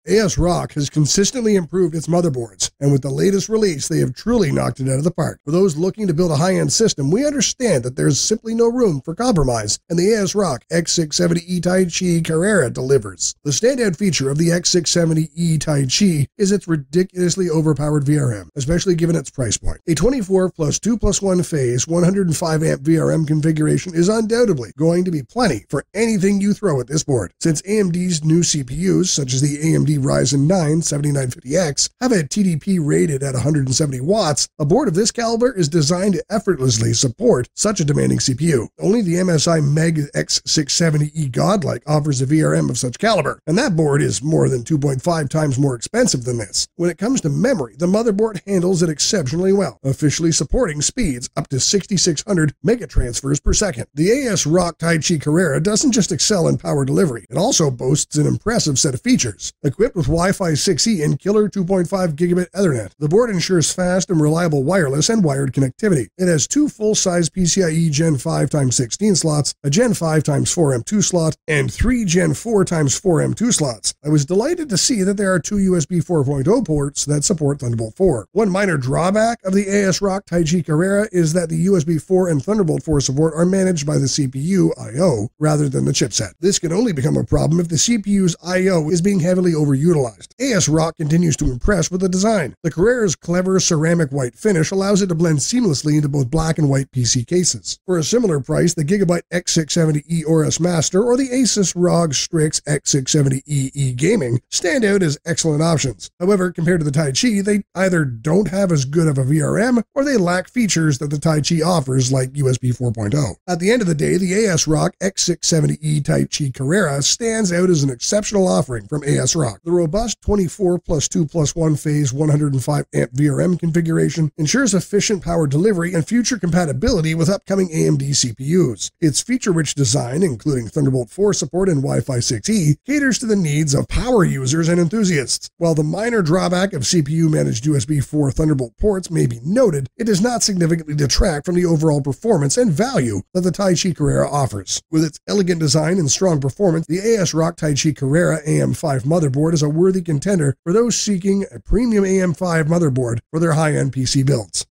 ASRock has consistently improved its motherboards, and with the latest release, they have truly knocked it out of the park. For those looking to build a high-end system, we understand that there's simply no room for compromise, and the ASRock X670E Taichi Carrera delivers. The standout feature of the X670E Taichi is its ridiculously overpowered VRM, especially given its price point. A 24 plus 2 plus 1 phase 105 amp VRM configuration is undoubtedly going to be plenty for anything you throw at this board, since AMD's new CPUs, such as the AMD Ryzen 9 7950X, have a TDP rated at 170 watts. A board of this caliber is designed to effortlessly support such a demanding CPU. Only the MSI Meg X670E Godlike offers a VRM of such caliber, and that board is more than 2.5 times more expensive than this. When it comes to memory, the motherboard handles it exceptionally well, officially supporting speeds up to 6600 megatransfers per second. The ASRock Taichi Carrera doesn't just excel in power delivery, it also boasts an impressive set of features. Equipped with Wi-Fi 6E and killer 2.5 gigabit Ethernet, the board ensures fast and reliable wireless and wired connectivity. It has two full-size PCIe Gen 5x16 slots, a Gen 5x4M2 slot, and three Gen 4x4M2 slots. I was delighted to see that there are two USB 4.0 ports that support Thunderbolt 4. One minor drawback of the ASRock Taichi Carrera is that the USB 4 and Thunderbolt 4 support are managed by the CPU I/O rather than the chipset. This can only become a problem if the CPU's I/O is being heavily overutilized. ASRock continues to impress with the design. The Carrera's clever ceramic white finish allows it to blend seamlessly into both black and white PC cases. For a similar price, the Gigabyte X670E Aorus Master or the Asus ROG Strix X670E Gaming stand out as excellent options. However, compared to the Taichi, they either don't have as good of a VRM or they lack features that the Taichi offers like USB 4.0. At the end of the day, the ASRock X670E Taichi Carrera stands out as an exceptional offering from ASRock. The robust 24 plus 2 plus 1 phase 105 amp VRM configuration ensures efficient power delivery and future compatibility with upcoming AMD CPUs. Its feature-rich design, including Thunderbolt 4 support and Wi-Fi 6E, caters to the needs of power users and enthusiasts. While the minor drawback of CPU-managed USB 4 Thunderbolt ports may be noted, it does not significantly detract from the overall performance and value that the Taichi Carrera offers. With its elegant design and strong performance, the ASRock Taichi Carrera AM5 motherboard is a worthy contender for those seeking a premium AM5 motherboard for their high-end PC builds.